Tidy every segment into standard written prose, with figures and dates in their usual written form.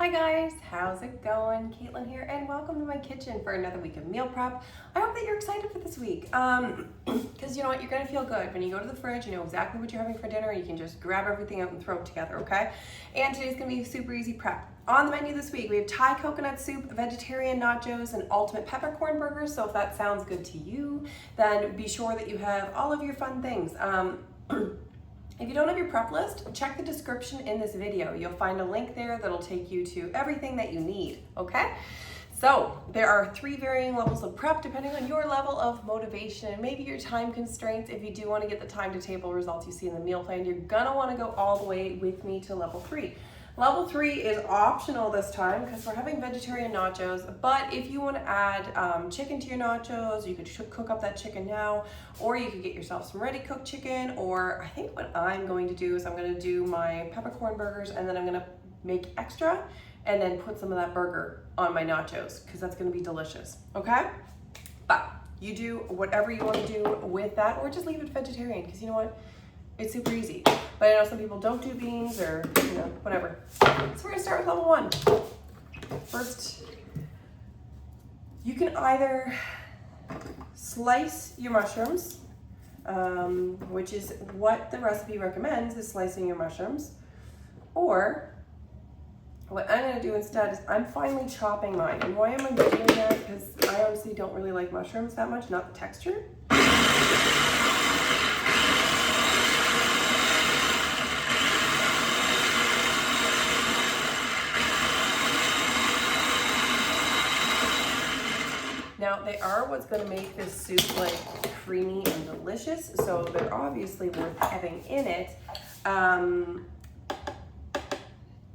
Hi guys, how's it going? Caitlin here and welcome to my kitchen for another week of meal prep. I hope that you're excited for this week because you know what, you're gonna feel good when you go to the fridge, you know exactly what you're having for dinner, you can just grab everything out and throw it together, okay? And today's gonna be a super easy prep. On the menu this week, we have Thai coconut soup, vegetarian nachos, and ultimate peppercorn burgers. So if that sounds good to you, then be sure that you have all of your fun things. If you don't have your prep list, check the description in this video. You'll find a link there that'll take you to everything that you need, okay? So there are 3 varying levels of prep depending on your level of motivation, maybe your time constraints. If you do want to get the time to table results you see in the meal plan, you're gonna want to go all the way with me to level 3. Level 3 is optional this time because we're having vegetarian nachos, but if you want to add chicken to your nachos, you could cook up that chicken now, or you could get yourself some ready cooked chicken, or I think what I'm going to do is I'm going to do my peppercorn burgers and then I'm going to make extra and then put some of that burger on my nachos because that's going to be delicious, okay? But you do whatever you want to do with that, or just leave it vegetarian because you know what? It's super easy. But I know some people don't do beans or, you know, whatever. So we're gonna start with level 1. First, you can either slice your mushrooms, which is what the recipe recommends, is slicing your mushrooms. Or what I'm gonna do instead is I'm finely chopping mine. And why am I doing that? Because I honestly don't really like mushrooms that much, not the texture. Now, they are what's going to make this soup like creamy and delicious, so they're obviously worth having in it. And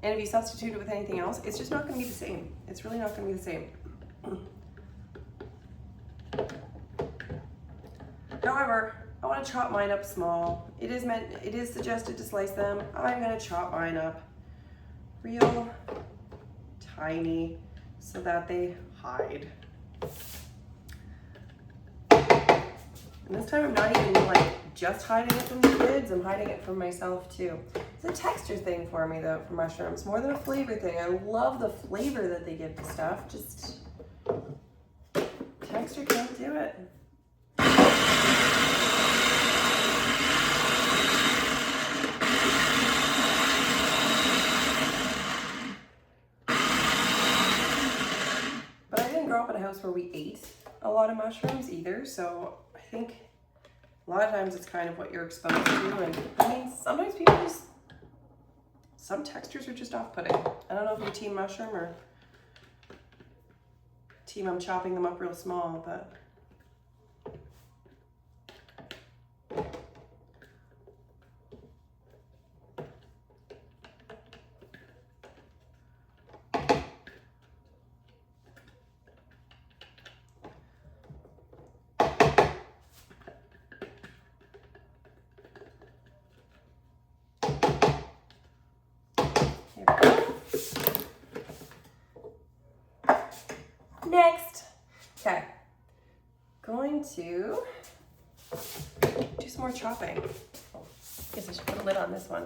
if you substitute it with anything else, it's just not going to be the same. It's really not going to be the same. However, I want to chop mine up small. It is suggested to slice them. I'm going to chop mine up real tiny so that they hide. And this time I'm not even like just hiding it from the kids, I'm hiding it from myself too. It's a texture thing for me though, for mushrooms, more than a flavor thing. I love the flavor that they give to stuff, just texture can't do it. But I didn't grow up in a house where we ate a lot of mushrooms either, so I think a lot of times it's kind of what you're exposed to, and I mean, sometimes people just, some textures are just off-putting. I don't know if you're team mushroom or team I'm chopping them up real small, but next. Okay, going to do some more chopping. Guess I should put a lid on this one.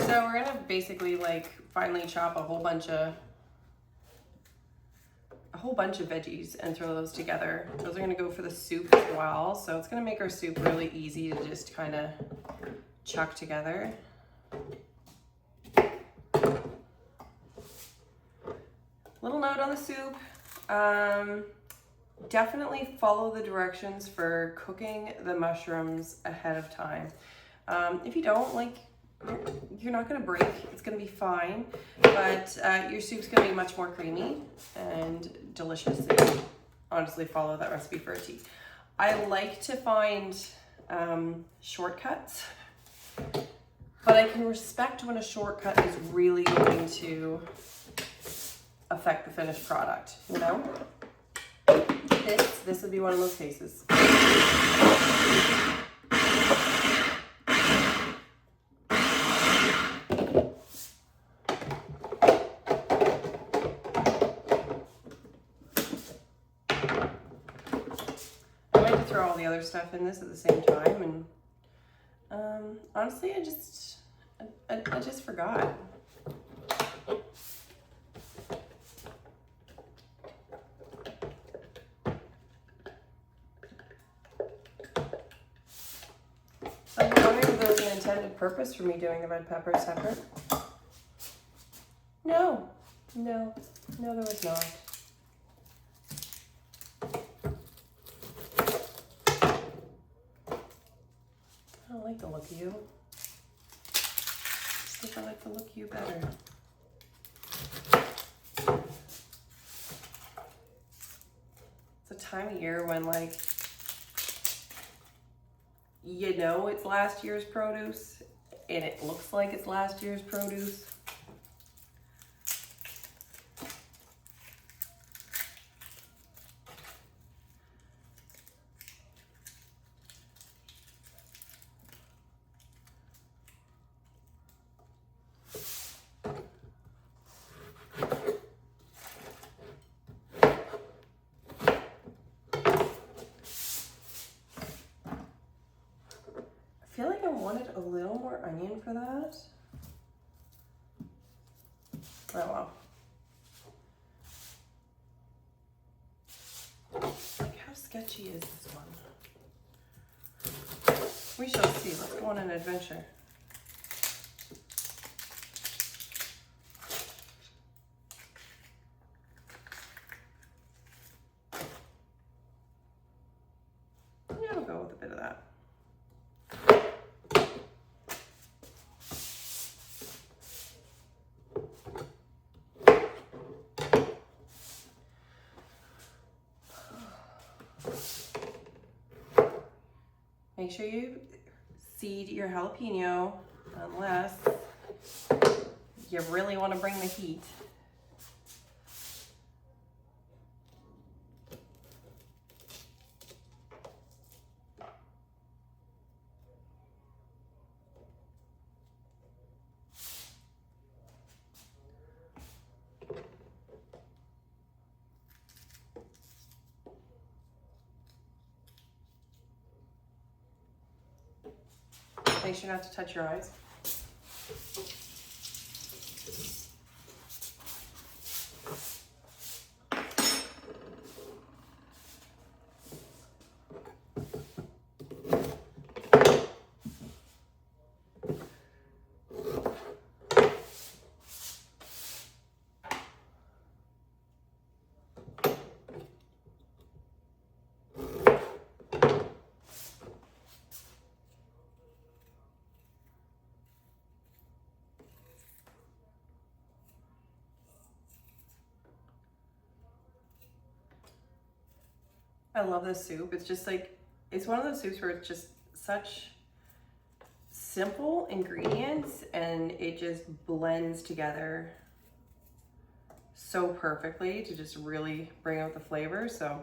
So we're gonna basically like finally chop a whole bunch of veggies and throw those together. Those are gonna go for the soup as well. So it's gonna make our soup really easy to just kind of chuck together. Little note on the soup. Definitely follow the directions for cooking the mushrooms ahead of time. If you don't, like, you're not gonna break, it's gonna be fine, but your soup's gonna be much more creamy and delicious if you honestly follow that recipe for a T. I like to find shortcuts, but I can respect when a shortcut is really going to affect the finished product, you know? This would be one of those cases. other stuff in this at the same time, and honestly, I just forgot. I'm wondering if there was an intended purpose for me doing the red pepper separate. No, there was not. I don't like the look of you. Just think I like the look of you better. It's a time of year when, like, you know it's last year's produce, and it looks like it's last year's produce. I feel like I wanted a little more onion for that. Oh well. Like, how sketchy is this one? We shall see. Let's go on an adventure. Yeah, I'll go with a bit of that. Make sure you seed your jalapeno unless you really want to bring the heat. Make sure not to touch your eyes. I love this soup. It's just like, it's one of those soups where it's just such simple ingredients and it just blends together so perfectly to just really bring out the flavor. So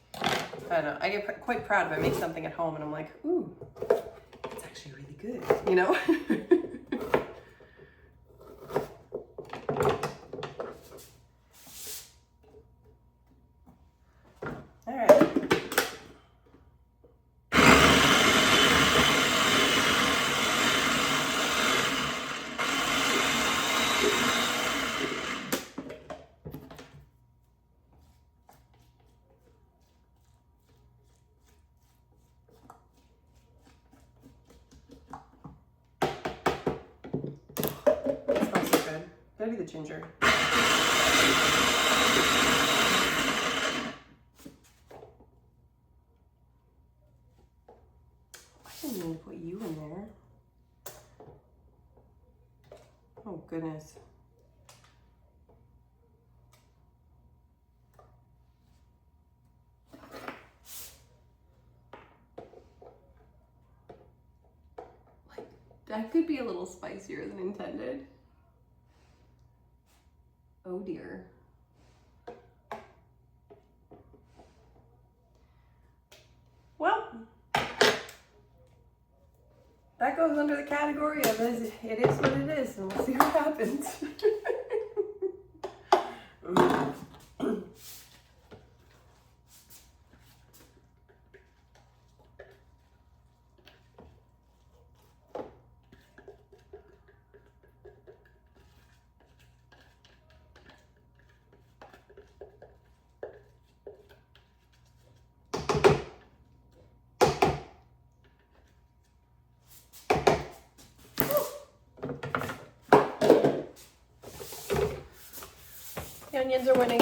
I don't know, I get quite proud if I make something at home and I'm like, ooh, it's actually really good, you know? Gotta be the ginger. I didn't mean to put you in there. Oh goodness. Like, that could be a little spicier than intended. Oh dear. Well, that goes under the category of it is what it is, and we'll see what happens. The onions are winning.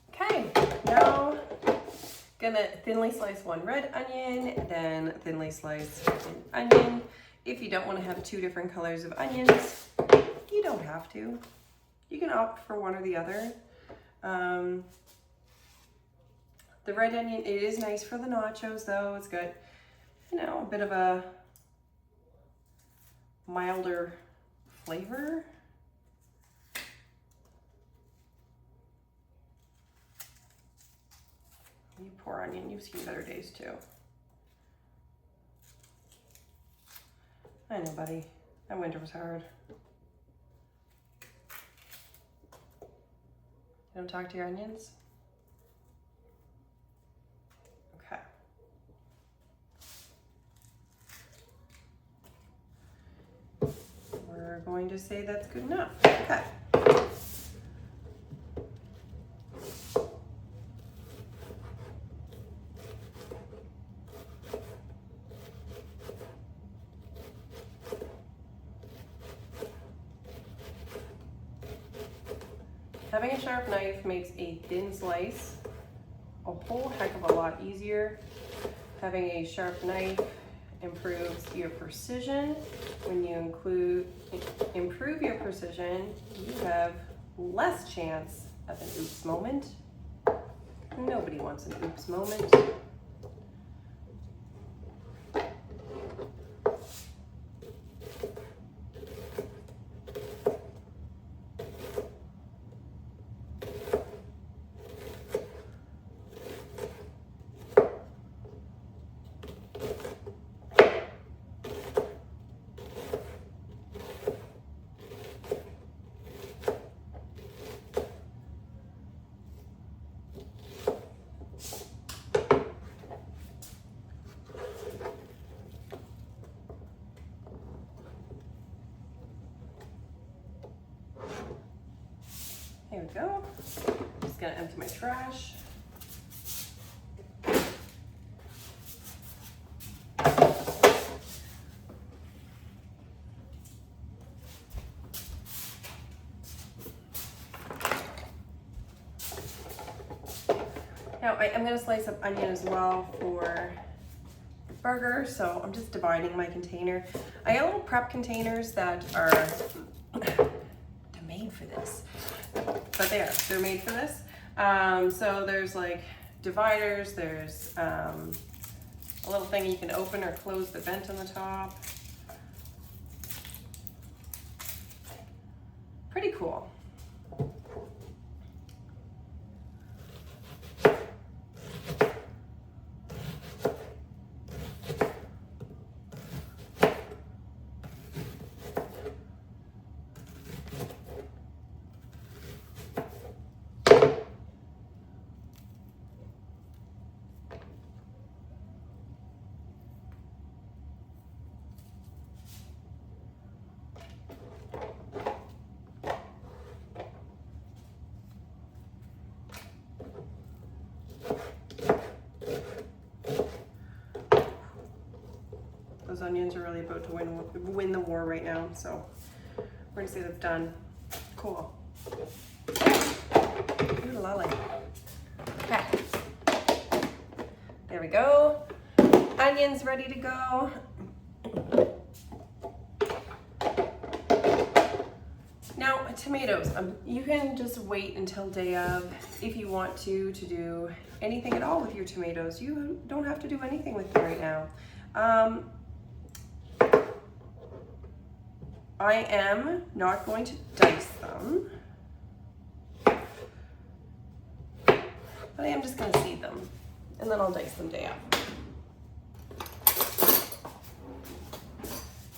Okay, now gonna thinly slice one red onion, then thinly slice an onion. If you don't want to have two different colors of onions, you don't have to. You can opt for one or the other. The red onion, it is nice for the nachos though. It's got, you know, a bit of a milder flavor. You poor onion, you've seen better days too. I know, buddy. That winter was hard. You don't talk to your onions? Okay. We're going to say that's good enough. Okay. Having a sharp knife makes a thin slice a whole heck of a lot easier. Having a sharp knife improves your precision. When you improve your precision, you have less chance of an oops moment. Nobody wants an oops moment. There we go. Just gonna empty my trash. Now I'm gonna slice up onion as well for the burger, so I'm just dividing my container. I got little prep containers that are they're made for this. But they're made for this. So there's like dividers, there's a little thing you can open or close the vent on the top. Pretty cool. Those onions are really about to win the war right now, so we're gonna say that's done. Cool. Ooh, lolly. Okay. There we go. Onions ready to go. Now, tomatoes. You can just wait until day of if you want to do anything at all with your tomatoes. You don't have to do anything with them right now. I am not going to dice them, but I am just going to seed them, and then I'll dice them day of.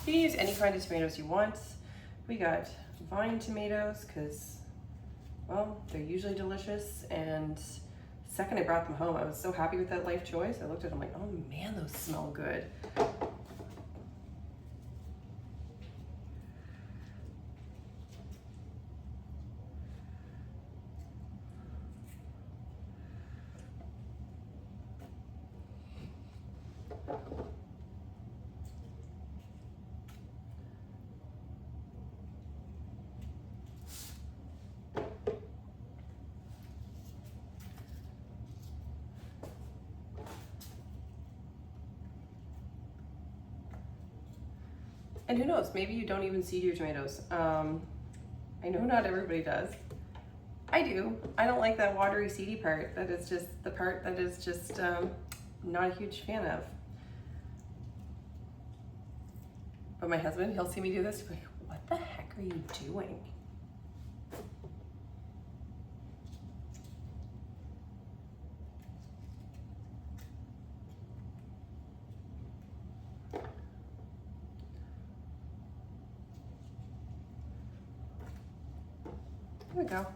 You can use any kind of tomatoes you want. We got vine tomatoes because, well, they're usually delicious. And the second I brought them home, I was so happy with that life choice. I looked at them like, oh man, those smell good. And who knows, maybe you don't even seed your tomatoes. I know not everybody does. I do. I don't like that watery, seedy part. That is just the part that is just not a huge fan of. But my husband, he'll see me do this, he'll be like, what the heck are you doing? There we go.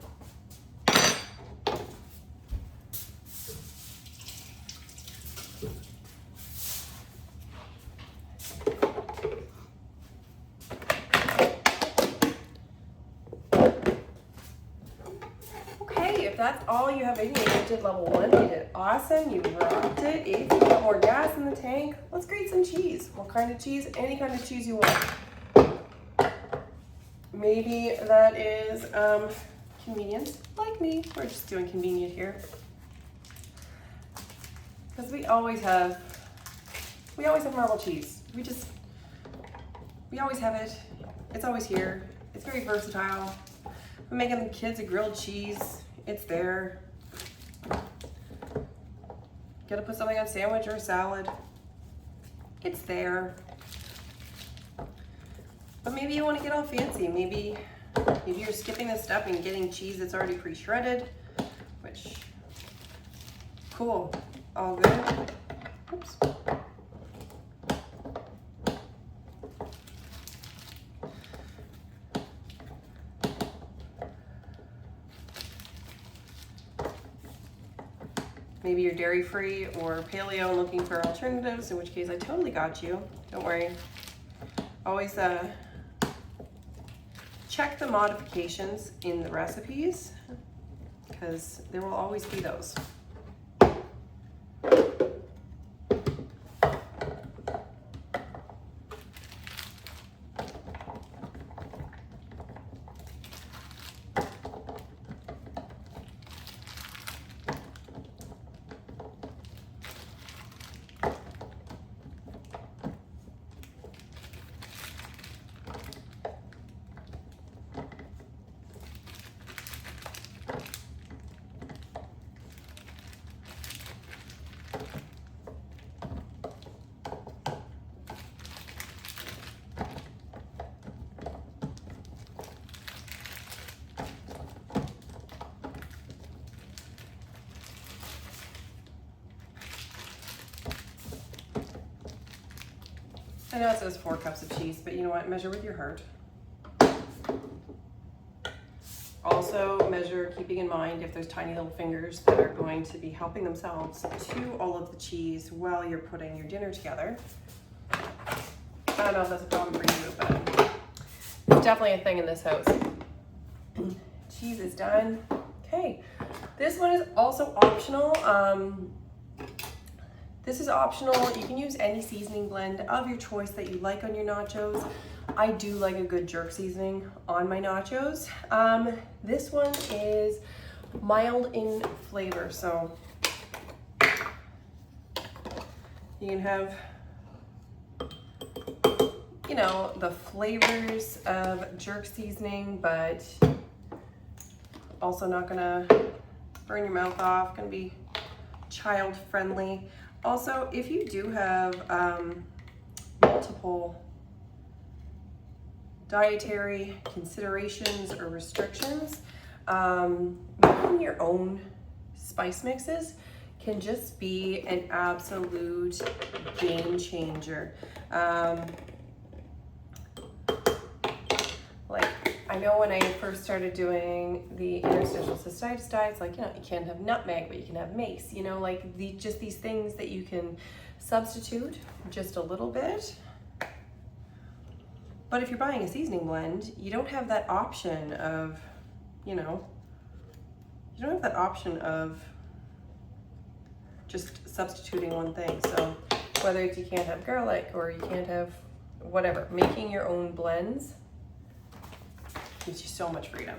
Okay, if that's all you have in you, you did level 1, you did awesome, you rocked it. If you got more gas in the tank, let's grate some cheese. What kind of cheese? Any kind of cheese you want. Maybe that is convenient, like me. We're just doing convenient here. Because we always have marble cheese. We always have it. It's always here. It's very versatile. I'm making the kids a grilled cheese. It's there. Gotta put something on a sandwich or a salad. It's there. But maybe you want to get all fancy. Maybe you're skipping this step and getting cheese that's already pre-shredded, which, cool, all good. Oops. Maybe you're dairy-free or paleo and looking for alternatives, in which case I totally got you. Don't worry. Always check the modifications in the recipes, because there will always be those. I know it says 4 cups of cheese, but you know what? Measure with your heart. Also measure, keeping in mind if there's tiny little fingers that are going to be helping themselves to all of the cheese while you're putting your dinner together. I don't know if that's a problem for you, but it's definitely a thing in this house. Cheese is done. Okay, this one is also optional. This is optional. You can use any seasoning blend of your choice that you like on your nachos. I do like a good jerk seasoning on my nachos. This one is mild in flavor, so you can have, you know, the flavors of jerk seasoning, but also not gonna burn your mouth off, gonna be child friendly. Also, if you do have multiple dietary considerations or restrictions, making your own spice mixes can just be an absolute game changer. I know when I first started doing the interstitial cystitis diets, like, you know, you can't have nutmeg, but you can have mace, you know, like just these things that you can substitute just a little bit. But if you're buying a seasoning blend, you don't have that option of, you know, you don't have that option of just substituting one thing. So whether it's you can't have garlic or you can't have whatever, making your own blends gives you so much freedom.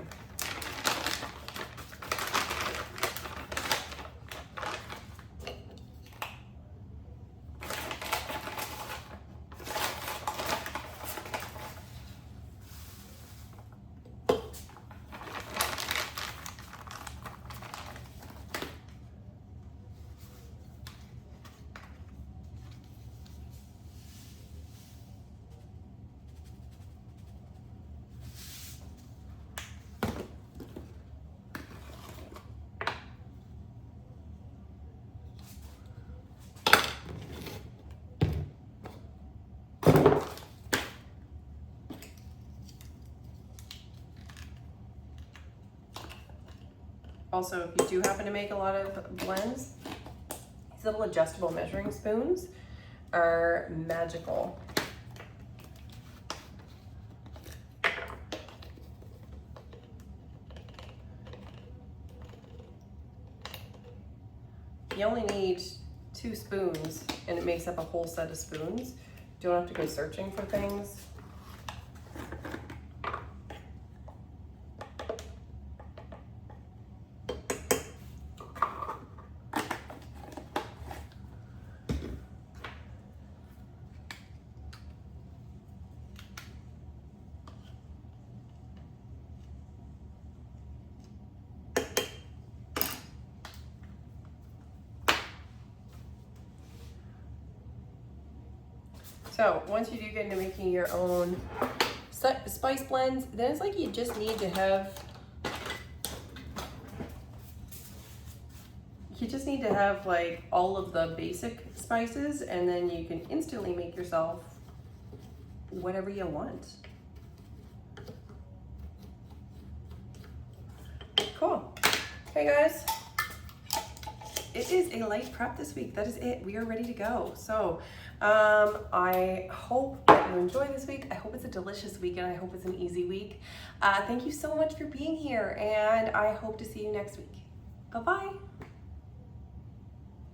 Also, if you do happen to make a lot of blends, these little adjustable measuring spoons are magical. You only need 2 spoons and it makes up a whole set of spoons. You don't have to go searching for things. So once you do get into making your own spice blends, then it's like you just need to have, like all of the basic spices, and then you can instantly make yourself whatever you want. Cool. Hey guys, it is a light prep this week. That is it. We are ready to go. So I hope that you enjoy this week. I hope it's a delicious week, and I hope it's an easy week. Thank you so much for being here, and I hope to see you next week. Bye-bye.